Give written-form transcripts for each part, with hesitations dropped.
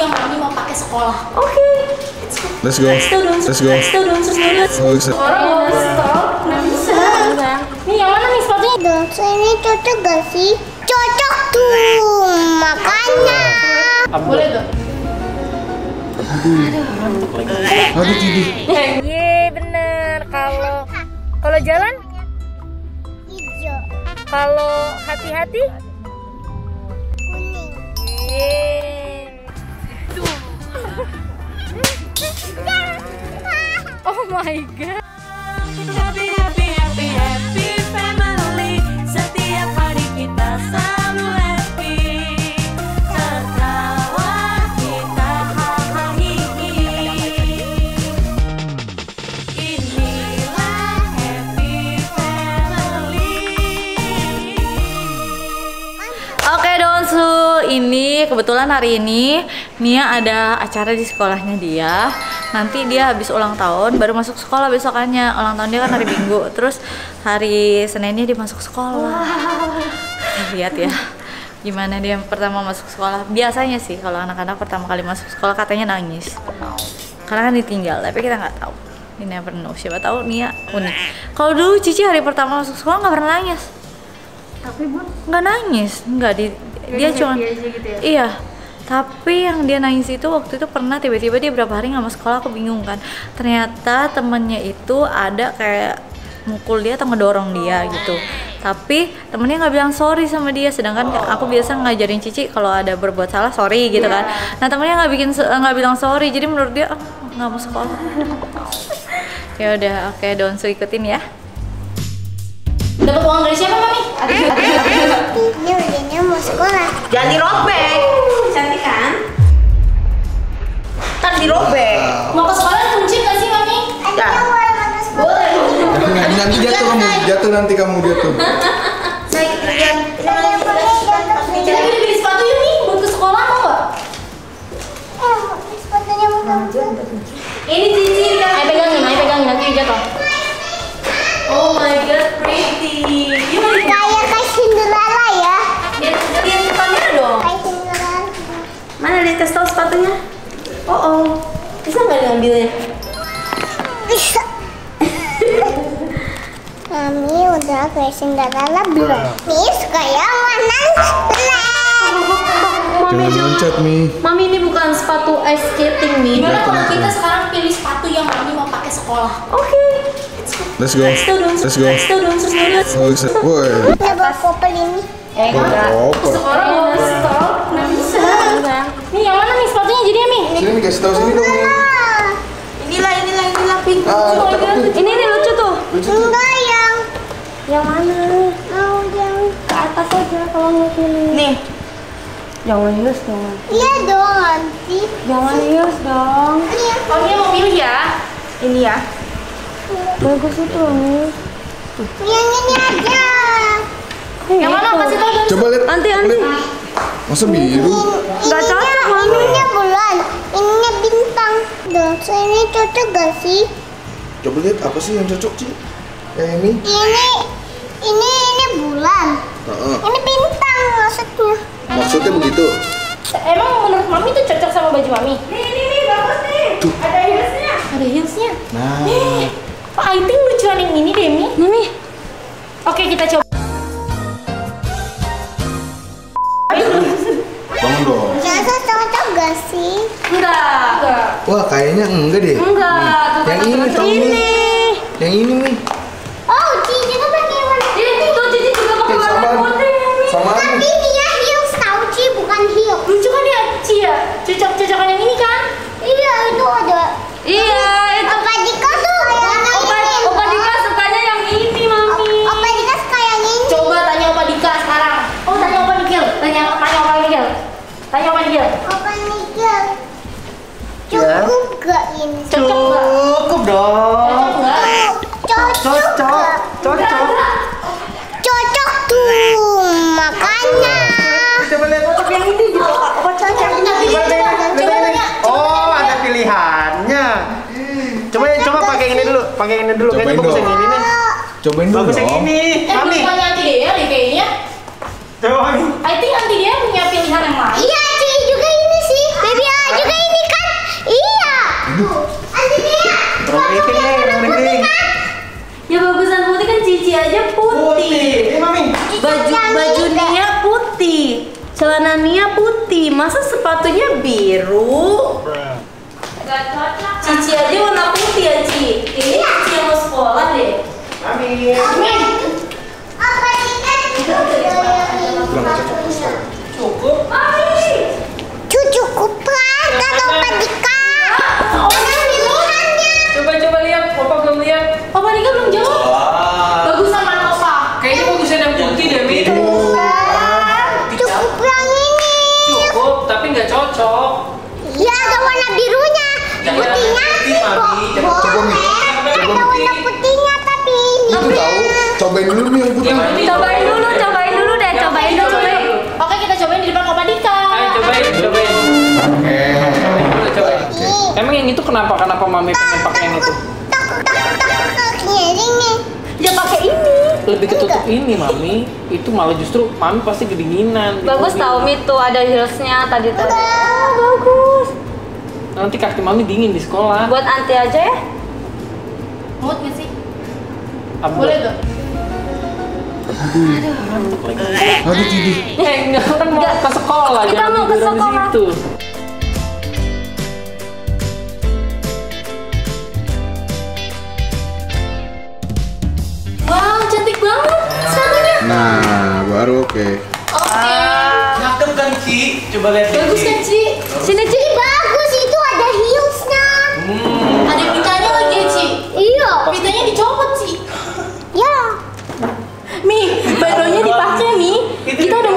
yang Mami mau pakai sekolah. Oke. Let's go. Let's go. Orang mau stop, nggak bisa. Nih yang mana nih sepatunya? Donsu ini cocok gak sih? Cocok tuh, makanya. Boleh tuh. Aduh tidur. Iya bener. Kalau jalan, Hijau, kalau hati-hati, kuning. Oh my god. Happy, happy, happy, happy family. Setiap hari kita selalu happy. Tertawa kita hahihi. Inilah happy family. Oke Donsu, ini kebetulan hari ini Nia ada acara di sekolahnya dia. Nanti dia habis ulang tahun baru masuk sekolah besokannya. Ulang tahun dia kan hari Minggu, terus hari Seninnya dia masuk sekolah. Lihat ya gimana dia pertama masuk sekolah. Biasanya sih kalau anak-anak pertama kali masuk sekolah katanya nangis karena kan ditinggal, tapi kita nggak tahu. You never know, siapa tahu Nia unik. Kalau dulu Cici hari pertama masuk sekolah nggak pernah nangis. Tapi Bun, Nggak nangis, nggak dia cuma gitu ya? iya. Tapi yang dia nangis itu waktu itu pernah tiba-tiba dia berapa hari nggak masuk sekolah, aku bingung kan. Ternyata temennya itu ada kayak mukul dia atau ngedorong dia gitu. Tapi temennya nggak bilang sorry sama dia, sedangkan aku biasa ngajarin Cici kalau ada berbuat salah sorry gitu kan. Nah temennya nggak bilang sorry, jadi menurut dia nggak mau sekolah. Ya udah, oke Donsu ikutin ya. Dapat uang dari siapa Mami? Ini udahnya mau sekolah. Jangan dirobek. Cantik kan? Ntar dirobek. Mau ke sekolah kunci nggak sih Mami? Ya. Boleh. Nanti jatuh nanti kamu jatuh. Saya lihat. Kita beli sepatu yuk nih buat ke sekolah mau nggak? Sepatunya bukan. Ini Cici kan. Ayo pegangin nanti jatuh. Oh my god, pretty. Kayak Cinderella ya. Lihat depannya dong. Kayak Cinderella. Mana di tes tahu sepatunya? Oh. Bisa nggak diambilnya? Bisa. Mami udah kayak Cinderella belum? Nih suka yang mana? Jangan loncat nih. Mami ini bukan sepatu ice skating nih. Gimana kalau kita sekarang pilih sepatu yang Mami mau pakai sekolah? Oke. Let's go. Let's go. Woi. Coba koper ini. Koper. Sekolah mau stop, nggak bisa. Nih yang mana nih sepatunya jadi Mi? Sini nih kasih tahu sini dong. Inilah pink. Ini lucu tuh. Enggak Yang mana? mau yang Ke atas aja kalau mau pilih. Nih. Jangan hius dong. iya dong nanti. Jangan hius dong. Iya. Oh ini mau pilih ya? Ini ya. Bagus itu nih. Yang ini aja. Yang mana kasih tahu dong. Coba lihat. Nanti. Masa biru? Nggak cocok, Mami. Ininya bulan, ininya bintang. Donsu ini cocok gak sih? Coba lihat apa sih yang cocok sih? Kayak ini. Ini bulan. Heeh. Ini bintang maksudnya. Maksudnya begitu. Emang menurut Mami itu cocok sama baju Mami? Nih bagus nih. Ada heelsnya. Ada heelsnya. Nah. Kok I think lucuan yang ini deh Mi? Nih. Oke kita coba. Bangun dong. Jasa cocok gak sih? Enggak. Wah kayaknya enggak deh. Enggak. Yang ini tahu nih. Yang ini nih. Oh, Cici juga pakai warna. Tuh Cici juga pakai warna Sama. putih ya Mi. Sama Tapi nih. dia heels tahu Ci, bukan heels. Lucu kan ya Ci ya? Cocok-cocokan yang ini kan? Iya, itu ada. Iya, itu Opa Dika tuh warna ini. Opa Dika sukanya yang ini, Mami. Opa Dika suka yang ini. Coba tanya Opa Dika sekarang. Oh tanya Opa Dikil. Tanya Opa Dikil. Tanya Opa Dikil. Opa Dika. Cukup gak ini? Cocok nggak? Cukup dong. Cocok nggak? Cocok. Cocok. Cocok tuh, makanya. Coba lihat cocok yang ini gitu. Apa cocok yang ini? Coba tanya. Oh, ada pilihannya. Coba pakai ini dulu. Kayaknya Cobain bagus dong. yang ini nih. Cobain dulu Bagus yang dong. ini. Mami. Bukannya anti dia deh kayaknya. Coba Mami. I think anti dia punya pilihan yang lain. Iya, Ci juga ini sih. Baby aja celana Nia putih, masa sepatunya biru? Gak cocok. Cici aja warna putih ya, Ci. Ini Cici yang mau sekolah deh. Amin. Apa ini kan? Cukup. Cucu kupran kalau Padika. Coba lihat, Papa belum lihat. Papa Dika belum jawab. Bagusan mana Opa? Kayaknya bagusan yang putih deh, Mi. Cukup yang ini. Cukup, tapi nggak cocok. Ya ada warna birunya. Putihnya sih Coba Mi. ada warna putihnya tapi ini. Itu tahu. Cobain dulu Mi yang putih. Cobain dulu deh, cobain dulu. Oke, kita cobain di depan Opa Dika. Ayo cobain. Cobain. Emang yang itu kenapa Mami pengen pakai yang itu? Takutnya ini. Ya pakai ini. Lebih ketutup ini, Mami. Itu malah justru Mami pasti kedinginan. Bagus Gitu. tau Mi tuh ada heelsnya tadi. Bagus. Nanti kaki Mami dingin di sekolah. Buat Anti aja ya. Mood nggak sih? Apa? Boleh tuh. Aduh tidur. Enggak kan mau ke sekolah, Kita jangan mau ke tiduran di sekolah. situ. Wow, cantik banget sepatunya. Nah, baru oke. Oke. Cakep kan, Ci? Coba lihat. Bagus kan, Ci? Sini Ci. Bagus itu ada heelsnya. Ada pintanya lagi ya, Ci? Iya. Pintanya dicopot, Ci. Ya. Mi, bandonya dipakai, Mi. Kita udah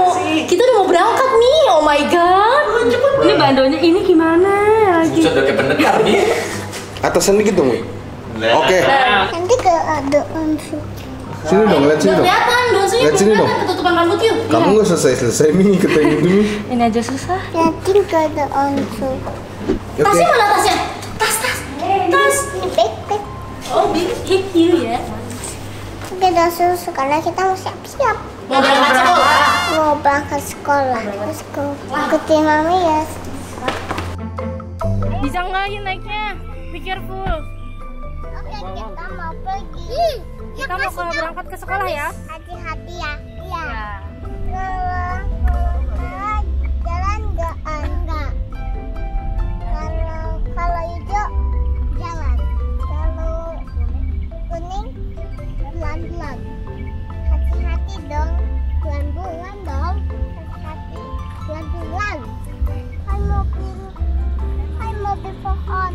mau berangkat, Mi. Oh my god. Ini bandonya ini gimana lagi? Sudah kayak pendekar nih. Atasan dikit dong Mi. Oke. Nanti ke ada unsur. Sini dong, lihat sini Nggak dong. kelihatan, dosanya Lihat sini belum dong. kelihatan ketutupan rambut yuk. Kamu nggak selesai Mi ketemu itu Mi. Ini aja susah. Nanti ke ada unsur. Oke. Tasnya mana tasnya? Tas. Ini backpack. Oh, big you ya. Oke, langsung sekarang kita mau siap-siap. Mau berangkat sekolah. Mau berangkat sekolah. Let's go. Ikutin mami ya. Bisa nggak Yin naiknya? Be careful. Oke, kita mau pergi. Kita mau berangkat ke sekolah ya? Hati-hati ya. Iya. Kalau jalan enggak? Kalau hijau jalan. Kalau kuning pelan-pelan. Hati-hati dong. Pelan-pelan dong. Hati-hati. Pelan-pelan. Hai mobil pohon.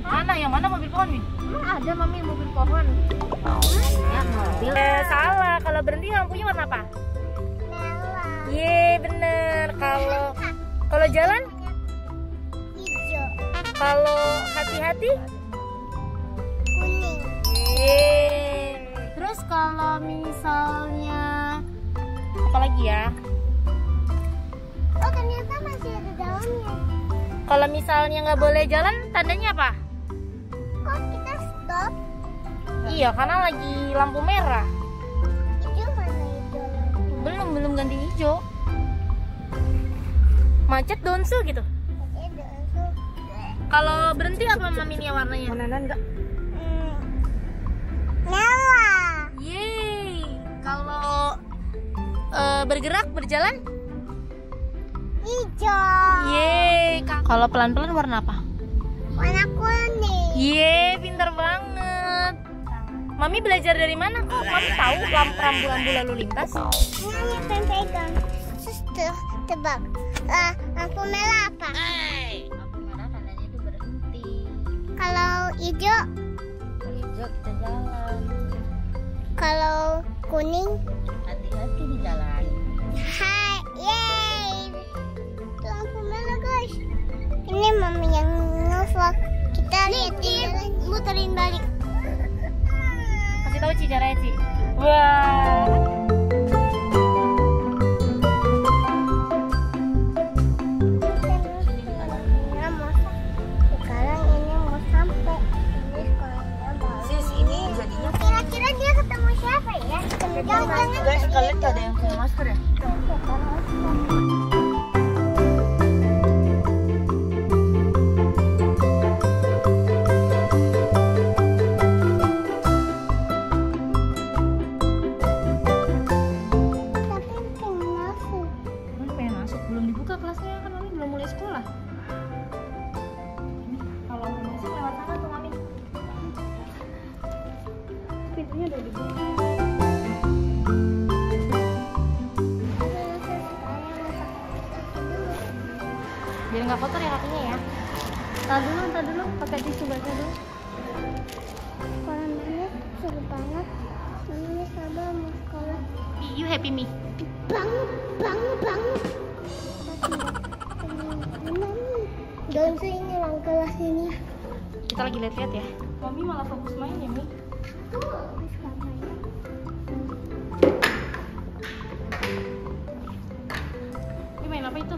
Mana? Yang mana mobil pohon nih? Ada Mami mobil pohon. Ya mobil. Salah. Kalau berhenti lampunya warna apa? Merah. Ye bener. Kalau jalan? Hijau. Kalau hati-hati? Kuning. Ye. Terus kalau misalnya apa lagi ya? Oh, ternyata masih ada dalamnya. Kalau misalnya nggak boleh jalan, tandanya apa? Kok kita stop? Iya, karena lagi lampu merah. Hijau mana hijau lagi? Belum ganti hijau. Macet donsu gitu. Ada unsur. Kalau berhenti apa maminya warnanya? Mana enggak? Merah. Yeay. Kalau bergerak berjalan? Hijau. Yeay. Kalau pelan-pelan warna apa? Warna kuning. Yeay, pintar banget. Mami belajar dari mana kok? Mami tahu rambu-rambu lalu lintas? Ini yang pegang. Suster, tebak. Lampu merah apa? Lampu merah tandanya itu berhenti. Kalau hijau, Hijau kita jalan. kalau kuning, Hati-hati di jalan. hai, yeay. Itu lampu merah guys. Ini mami yang nge-vlog. Kita muterin balik. Kasih tahu Ci caranya Ci. Wah. Sekarang ini mau sampai. Ini sekolahnya baru. Ini jadinya Kira-kira dia ketemu siapa ya? Jangan-jangan guys, kalian gak ada yang punya masker ya? kotor ya kakinya ya. Ntar dulu, pakai tisu basah dulu. Sekolahnya seru banget. Mami sabar mau sekolah. You happy me? Banget. Gak usah ini orang kelas ini. Kita lagi lihat-lihat ya. Mami malah fokus main ya, Mi. Ini main apa itu?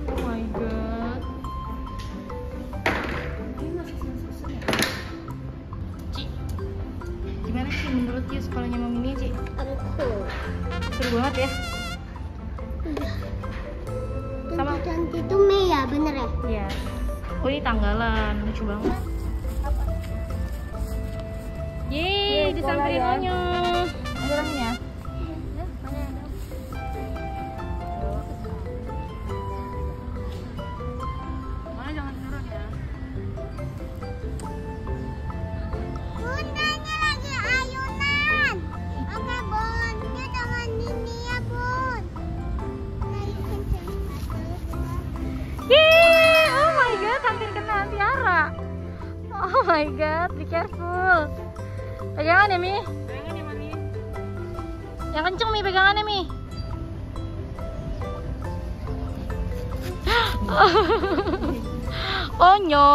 Oh my god. Ini masih susah ya. Ci, gimana sih menurut you sekolahnya Mami ini, Ci? Seru banget ya? Sama. Cantik itu Mei ya, bener ya? Iya. Oh ini tanggalan, lucu banget. Yeay, disamperin Onyo. Ada orangnya. Mana jangan turun ya. Bundanya lagi ayunan. Oke Bun, dia dengan Nini ya Bun. Ayo kenceng. Yeay, oh my god, hampir kena Tiara. Oh my god, be careful. Pegangan ya, Mi? Pegangan ya, Mami. Yang kenceng, Mi, pegangan ya, Mi. Onyo.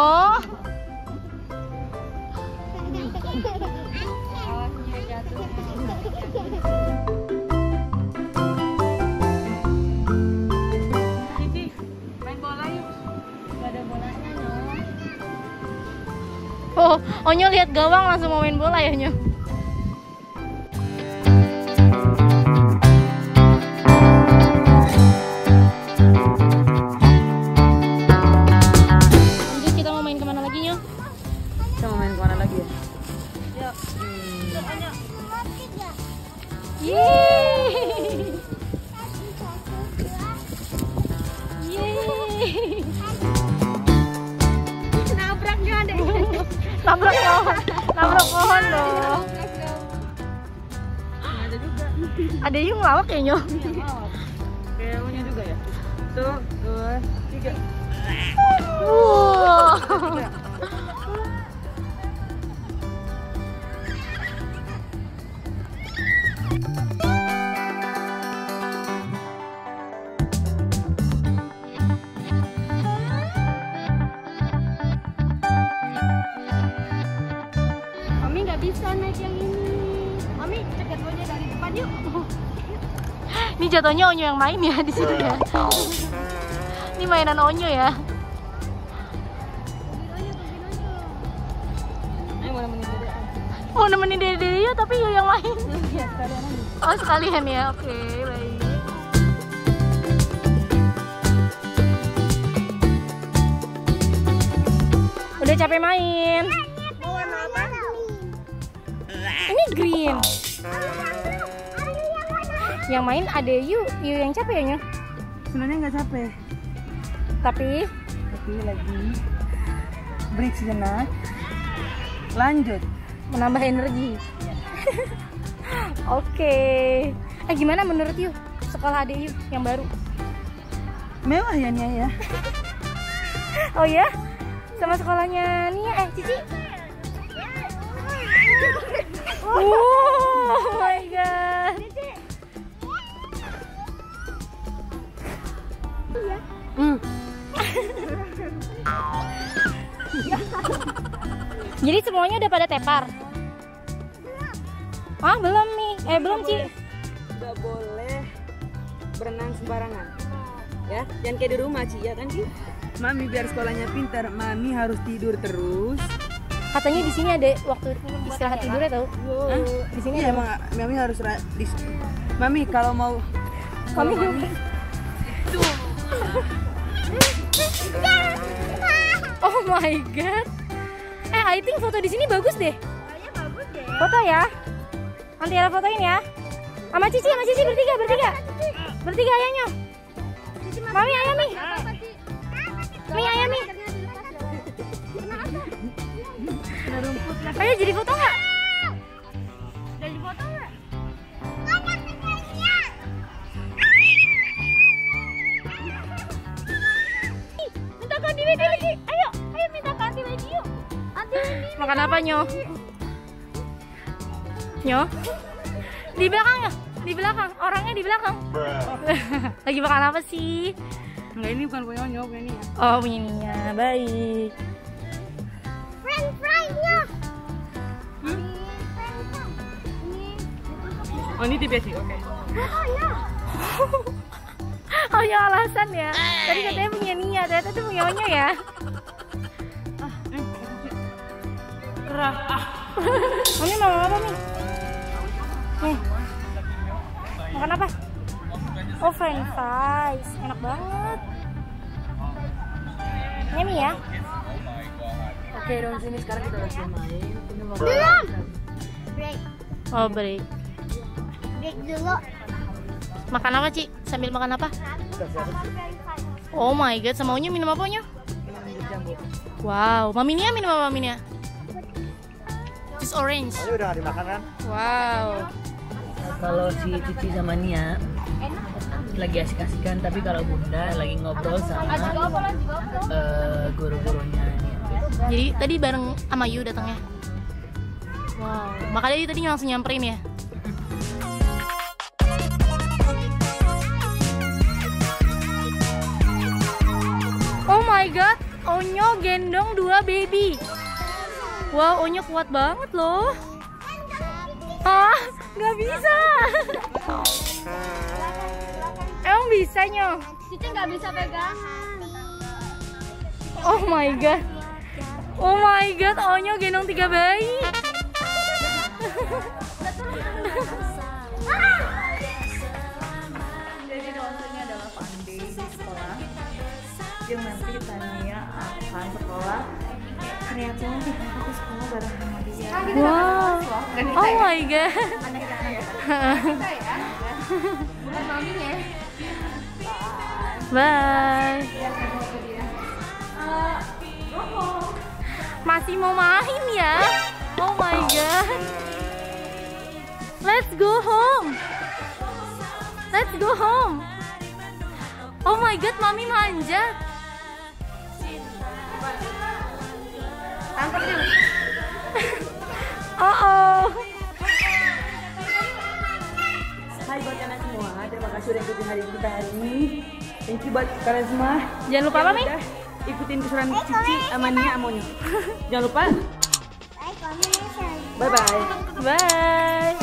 Cici, main bola yuk. Gak ada bolanya, Nyo. Oh, Onyo lihat gawang langsung mau main bola ya, Nyo. Lanjut, kita mau main kemana lagi, Nyo? Kita mau main kemana lagi ya? Yeay. Yeay. Nabraknya deh. Nabrak pohon loh. Ada yang ngelawak ya, Nyo? Kayak punya juga ya? 1, 2, 3. Wow. Mami nggak bisa naik yang ini. Mami cegat Onyo dari depan yuk. Ini jatuhnya Onyo yang main ya di sini ya. Ini mainan Onyo ya. Mau nemenin Dede ya, tapi Yu yang main. Oh sekalian ya, oke baik. Udah capek main. Mau warna apa? Ini green. Yang main ada Yu yang capek ya, Nyo? Sebenarnya nggak capek, Tapi tapi lagi break sejenak. Lanjut. menambah energi. Oke. Gimana menurut Yu sekolah adik Yu yang baru? Mewah ya Nia ya. Oh ya? Sama sekolahnya Nia, Cici? Oh my god. Jadi semuanya udah pada tepar? Ah belum nih, belum Ci. Nggak boleh berenang sembarangan, ya jangan kayak di rumah Ci, ya kan Ci? Mami biar sekolahnya pintar, Mami harus tidur terus. Katanya di sini ada waktu istirahat tidurnya tau? Di sini Iya ada. emang Mami harus Mami kalau mau Mami Oh my god. I think foto di sini bagus deh. Bagus deh. Foto ya. Nanti Tiara fotoin ya. Sama Cici bertiga. Bertiga ayahnya. Mami ayah nih. Mi ayah nih. Ayo jadi foto nggak? Jadi foto nggak? Makan apa, Nyo? Nyo? Di belakang ya? Di belakang, orangnya di belakang. Lagi makan apa sih? Enggak, ini bukan punya Nyo, punya Nia. Oh, punya Nia. Baik. French fries-nya. Oh, ini tipe sih, oke. Oh ya, alasan ya. Tadi katanya punya Nia, ternyata itu punya Onyo ya. Ini mau apa nih? Nih. Makan apa? Oh, french fries. Enak banget. Ini ya. Oke, dong sini sekarang kita lagi main. Belum. Break. Oh, break. Break dulu. Makan apa, Ci? Sambil makan apa? Oh my god, sama Onyo minum apa, Onyo? Wow, Mami Nia minum apa, Mami Nia? Jus orange. Ini udah dimakan kan? Wow. Kalau si Cici sama Nia lagi asik-asikan, tapi kalau Bunda lagi ngobrol sama guru-gurunya Nia. Jadi tadi bareng sama Yu datangnya. Wow, makanya dia tadi langsung nyamperin ya. Oh my god, Onyo gendong 2 baby. Wow, Onyo kuat banget loh. Ah, nggak bisa. Emang bisa, Nyo? Cici nggak bisa pegang. Oh my god. Oh my god, Onyo gendong 3 bayi. Jadi donsanya adalah Pandey di sekolah. Yang nanti Tania akan sekolah. Triathlon di aku sekolah bareng sama dia. Wow. Oh my god. Bye. Masih mau main ya? Oh my god. Let's go home. Let's go home. Oh my god, Mami manjat. Oh. Hai buat kalian semua, terima kasih udah ikutin hari kita hari ini. Thank you buat kalian semua. Jangan lupa apa, Mi? Udah ikutin keseruan Cici sama Nia sama Onyo. Jangan lupa. Bye, comment, share. Bye bye. Bye.